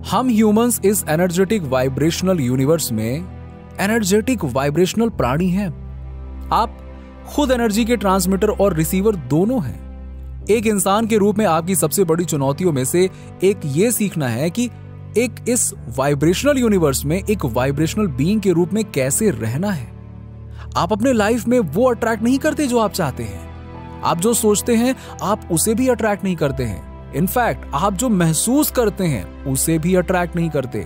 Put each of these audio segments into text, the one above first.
हम ह्यूमंस इस energetic vibrational universe में एनर्जेटिक वाइब्रेशनल प्राणी हैं। आप खुद एनर्जी के ट्रांसमीटर और रिसीवर दोनों हैं। एक इंसान के रूप में आपकी सबसे बड़ी चुनौतियों में से एक ये सीखना है कि एक इस वाइब्रेशनल यूनिवर्स में एक वाइब्रेशनल बीइंग के रूप में कैसे रहना है। आप अपने लाइफ में वो अट्रैक्ट नहीं करते जो आप चाहते हैं। आप जो सोचते हैं आप उसे भी अट्रैक्ट नहीं करते हैं। इनफैक्ट आप जो महसूस करते हैं उसे भी अट्रैक्ट नहीं करते।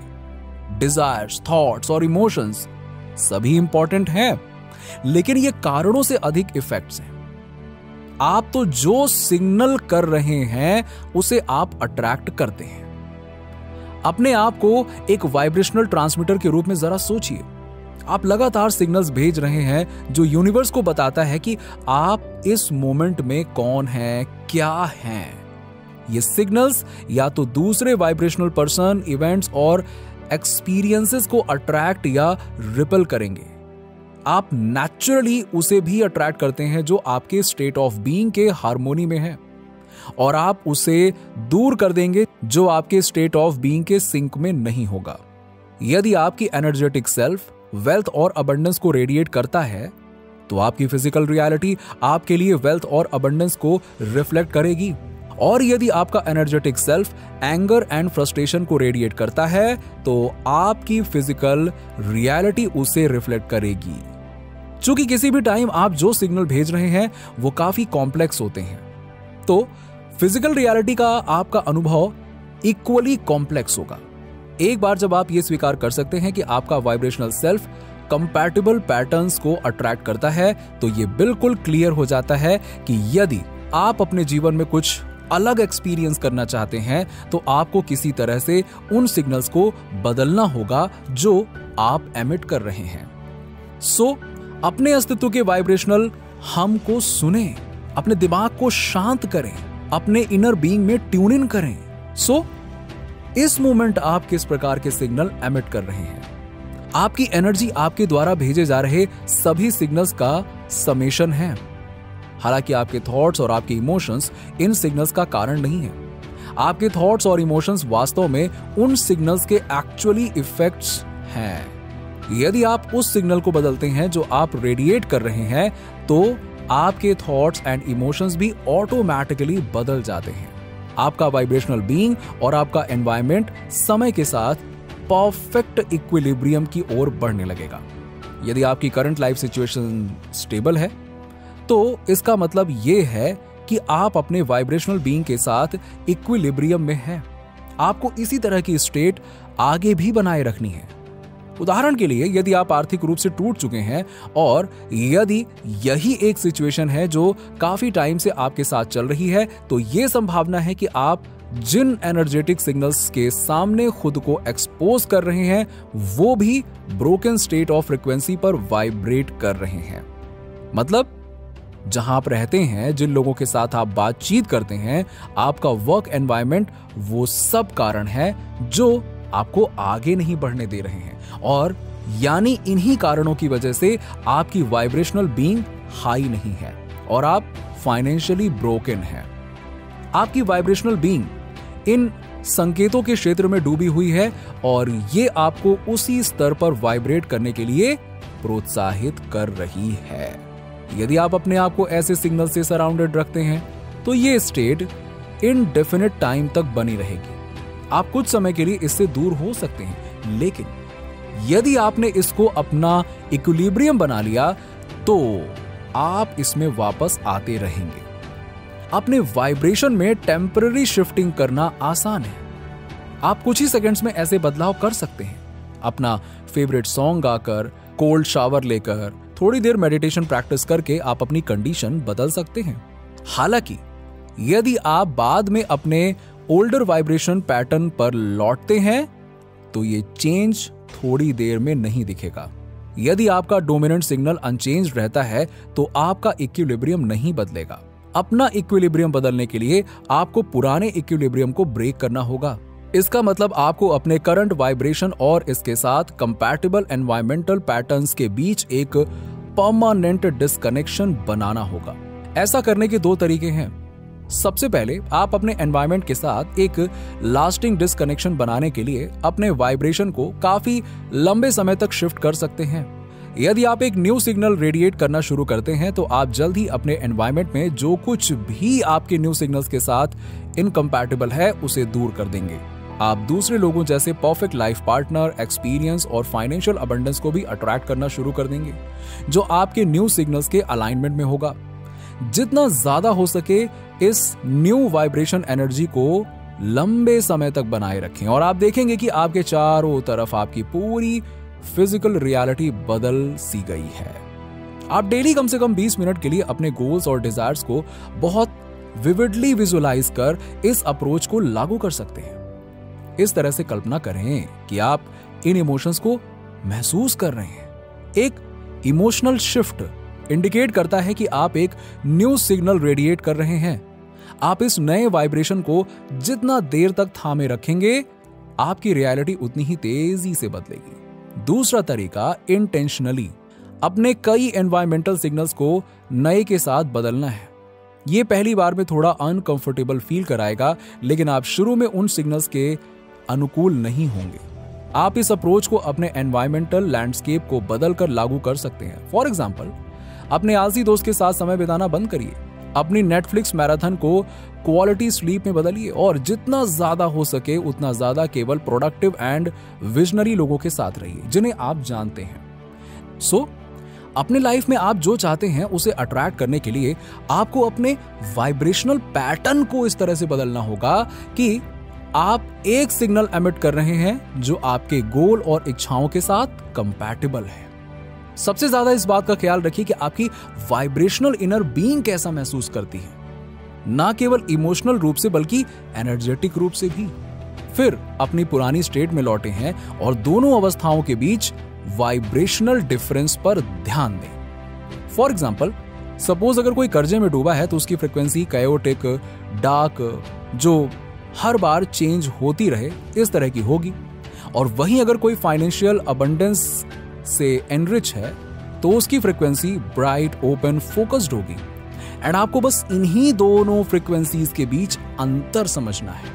डिजायर्स, थॉट्स और इमोशंस सभी इंपॉर्टेंट हैं, लेकिन ये कारणों से अधिक इफेक्ट्स हैं। आप तो जो सिग्नल कर रहे हैं उसे आप अट्रैक्ट करते हैं। अपने आप को एक वाइब्रेशनल ट्रांसमीटर के रूप में जरा सोचिए। आप लगातार सिग्नल्स भेज रहे हैं जो यूनिवर्स को बताता है कि आप इस मोमेंट में कौन हैं, क्या हैं। ये सिग्नल्स या तो दूसरे वाइब्रेशनल पर्सन, इवेंट्स और एक्सपीरियंसेस को अट्रैक्ट या रिपल करेंगे। आप नेचुरली उसे भी अट्रैक्ट करते हैं जो आपके स्टेट ऑफ बीइंग के हार्मोनी में है, और आप उसे दूर कर देंगे जो आपके स्टेट ऑफ बीइंग के सिंक में नहीं होगा। यदि आपकी एनर्जेटिक सेल्फ वेल्थ और अबंडेंस को रेडिएट करता है तो आपकी फिजिकल रियलिटी आपके लिए वेल्थ और अबंडेंस को रिफ्लेक्ट करेगी, और यदि आपका energetic self anger and frustration को रेडिएट करता है तो आपकी फिजिकल रियलिटी उसे रिफ्लेक्ट करेगी। चूंकि किसी भी टाइम आप जो सिग्नल भेज रहे हैं वो काफी कॉम्प्लेक्स होते हैं, तो फिजिकल रियलिटी का आपका अनुभव इक्वली कॉम्प्लेक्स होगा। एक बार जब आप ये स्वीकार कर सकते हैं कि आपका वाइब्रेशनल सेल्फ कंपैटिबल पैटर्न्स को अट्रैक्ट करता है, तो ये बिल्कुल क्लियर हो जाता है कि यदि आप अपने जीवन में कुछ अलग एक्सपीरियंस करना चाहते हैं तो आपको किसी तरह से उन सिग्नल्स को बदलना होगा जो आप एमिट कर रहे हैं। सो अपने अस्तित्व के वाइब्रेशनल हम को सुने, अपने दिमाग को शांत करें, अपने इनर बीइंग में ट्यून इन करें। सो इस मोमेंट आप किस प्रकार के सिग्नल एमिट कर रहे हैं? आपकी एनर्जी आपके द्वारा भेजे जा रहे सभी सिग्नल्स का समेशन है। हालांकि आपके थॉट्स और आपके इमोशंस इन सिग्नल्स का कारण नहीं है। आपके थॉट्स और इमोशंस वास्तव में उन सिग्नल्स के एक्चुअली इफेक्ट्स हैं। यदि आप उस सिग्नल को बदलते हैं जो आप रेडिएट कर रहे हैं तो आपके थॉट्स एंड इमोशंस भी ऑटोमेटिकली बदल जाते हैं। आपका वाइब्रेशनल बीइंग और आपका एनवायरनमेंट समय के साथ परफेक्ट इक्विलिब्रियम की ओर बढ़ने लगेगा। यदि आपकी करंट लाइफ सिचुएशन स्टेबल है तो इसका मतलब यह है कि आप अपने वाइब्रेशनल बीइंग के साथ इक्विलिब्रियम में हैं। आपको इसी तरह की स्टेट आगे भी बनाए रखनी है। उदाहरण के लिए, यदि आप आर्थिक रूप से टूट चुके हैं और यदि यही एक सिचुएशन है जो काफी टाइम से आपके साथ चल रही है, तो यह संभावना है कि आप जिन एनर्जेटिक सिग्नल्स के सामने खुद को एक्सपोज कर रहे हैं वो भी ब्रोकन स्टेट ऑफ फ्रीक्वेंसी पर वाइब्रेट कर रहे हैं। मतलब जहां आप रहते हैं, जिन लोगों के साथ आप बातचीत करते हैं, आपका वर्क एनवायरनमेंट, वो सब कारण है जो आपको आगे नहीं बढ़ने दे रहे हैं, और यानी इन्हीं कारणों की वजह से आपकी वाइब्रेशनल बीइंग हाई नहीं है और आप फाइनेंशियली ब्रोकन हैं। आपकी वाइब्रेशनल बीइंग इन संकेतों के क्षेत्र में डूबी हुई है और ये आपको उसी स्तर पर वाइब्रेट करने के लिए प्रोत्साहित कर रही है। यदि आप अपने आप को ऐसे सिग्नल से सराउंडेड रखते हैं तो ये स्टेट इनडेफिनिट टाइम तक बनी रहेगी। आप कुछ समय के लिए इससे दूर हो सकते हैं, लेकिन यदि आपने इसको अपना इक्विलिब्रियम बना लिया तो आप इसमें वापस आते रहेंगे। अपने वाइब्रेशन में टेम्पररी शिफ्टिंग करना आसान है। आप कुछ ही सेकंड्स में ऐसे बदलाव कर सकते हैं। अपना फेवरेट सॉन्ग गाकर, कोल्ड शावर लेकर, थोड़ी देर मेडिटेशन प्रैक्टिस करके आप अपनी कंडीशन बदल सकते हैं। हालांकि यदि आप बाद में अपने ओल्डर वाइब्रेशन पैटर्न पर लौटते हैं तो ये चेंज थोड़ी देर में नहीं दिखेगा। यदि आपका डोमिनेंट सिग्नल अनचेंज रहता है तो आपका इक्विलिब्रियम नहीं बदलेगा। अपना इक्विलिब्रियम बदलने के लिए आपको पुराने इक्विलिब्रियम को ब्रेक करना होगा। इसका मतलब आपको अपने करंट वाइब्रेशन और इसके साथ कंपैटिबल एनवायरमेंटल पैटर्न्स के बीच एक परमानेंट डिस्कनेक्शन बनाना होगा। ऐसा करने के दो तरीके हैं। सबसे पहले आप अपने एनवायरनमेंट के साथ एक लास्टिंग डिस्कनेक्शन बनाने के लिए अपने वाइब्रेशन को काफी लंबे समय तक शिफ्ट कर सकते हैं। यदि आप एक न्यू सिग्नल रेडिएट करना शुरू करते हैं तो आप जल्द ही अपने एनवायरनमेंट में जो कुछ भी आपके न्यू सिग्नल्स के साथ इनकम्पैटिबल है उसे दूर कर देंगे। आप दूसरे लोगों जैसे परफेक्ट लाइफ पार्टनर, एक्सपीरियंस और फाइनेंशियल अबंडेंस को भी अट्रैक्ट करना शुरू कर देंगे, जो आपके न्यू सिग्नल्स के अलाइनमेंट में होगा। जितना ज्यादा हो सके इस न्यू वाइब्रेशन एनर्जी को लंबे समय तक बनाए रखें और आप देखेंगे कि आपके चारों तरफ आपकी पूरी फिजिकल रियलिटी बदल सी गई है। आप डेली कम से कम 20 मिनट के लिए अपने गोल्स और डिजायर्स को बहुत विविडली विजुअलाइज कर इस अप्रोच को लागू कर सकते हैं। इस तरह से कल्पना करें कि आप इन इमोशंस को महसूस कर रहे हैं। एक इमोशनल शिफ्ट इंडिकेट करता है कि आप एक न्यू सिग्नल रेडिएट कर रहे हैं। आप इस नए वाइब्रेशन को जितना देर तक थामे रखेंगे, आपकी रियलिटी उतनी ही तेजी से बदलेगी। दूसरा तरीका, इंटेंशनली अपने कई एनवायरमेंटल सिग्नल्स को नए के साथ बदलना है। यह पहली बार में थोड़ा अनकंफर्टेबल फील कराएगा, लेकिन आप शुरू में उन सिग्नल्स के अनुकूल नहीं होंगे। आप इस अप्रोच को अपने एनवायरमेंटल लैंडस्केप को बदलकर लागू कर सकते हैं। फॉर एग्जाम्पल, अपने आलसी दोस्त के साथ समय बिताना बंद करिए, अपनी नेटफ्लिक्स मैराथन को क्वालिटी स्लीप में बदलिए और जितना ज्यादा हो सके उतना ज्यादा केवल प्रोडक्टिव एंड विजनरी लोगों के साथ रहिए जिन्हें आप जानते हैं। सो अपने लाइफ में आप जो चाहते हैं उसे अट्रैक्ट करने के लिए आपको अपने वाइब्रेशनल पैटर्न को इस तरह से बदलना होगा कि आप एक सिग्नल एमिट कर रहे हैं जो आपके गोल और इच्छाओं के साथ कंपैटिबल है। सबसे ज्यादा इस बात का ख्याल रखिए कि आपकी वाइब्रेशनल इनर बीइंग कैसा महसूस करती है, ना केवल इमोशनल रूप से बल्कि एनर्जेटिक रूप से भी। फिर अपनी पुरानी स्टेट में लौटे हैं और दोनों अवस्थाओं के बीच वाइब्रेशनल डिफरेंस पर ध्यान दें। फॉर एग्जाम्पल, सपोज अगर कोई कर्जे में डूबा है तो उसकी फ्रीक्वेंसी कायोटिक, डार्क, जो हर बार चेंज होती रहे, इस तरह की होगी। और वहीं अगर कोई फाइनेंशियल अबंडेंस से एनरिच है तो उसकी फ्रीक्वेंसी ब्राइट, ओपन, फोकस्ड होगी। एंड आपको बस इन्हीं दोनों फ्रीक्वेंसीज के बीच अंतर समझना है।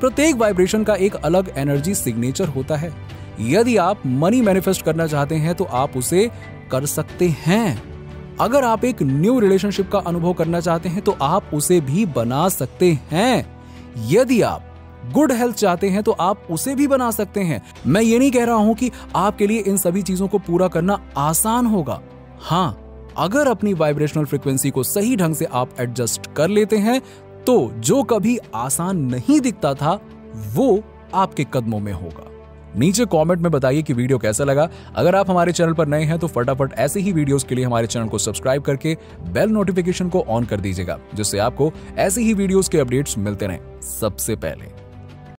प्रत्येक वाइब्रेशन का एक अलग एनर्जी सिग्नेचर होता है। यदि आप मनी मैनिफेस्ट करना चाहते हैं तो आप उसे कर सकते हैं। अगर आप एक न्यू रिलेशनशिप का अनुभव करना चाहते हैं तो आप उसे भी बना सकते हैं। यदि आप गुड हेल्थ चाहते हैं तो आप उसे भी बना सकते हैं। मैं ये नहीं कह रहा हूं कि आपके लिए इन सभी चीजों को पूरा करना आसान होगा। हां, अगर अपनी वाइब्रेशनल फ्रीक्वेंसी को सही ढंग से आप एडजस्ट कर लेते हैं तो जो कभी आसान नहीं दिखता था वो आपके कदमों में होगा। नीचे कमेंट में बताइए कि वीडियो कैसा लगा। अगर आप हमारे चैनल पर नए हैं तो फटाफट ऐसे ही वीडियोस के लिए हमारे चैनल को सब्सक्राइब करके बेल नोटिफिकेशन को ऑन कर दीजिएगा, जिससे आपको ऐसे ही वीडियोस के अपडेट्स मिलते रहें सबसे पहले।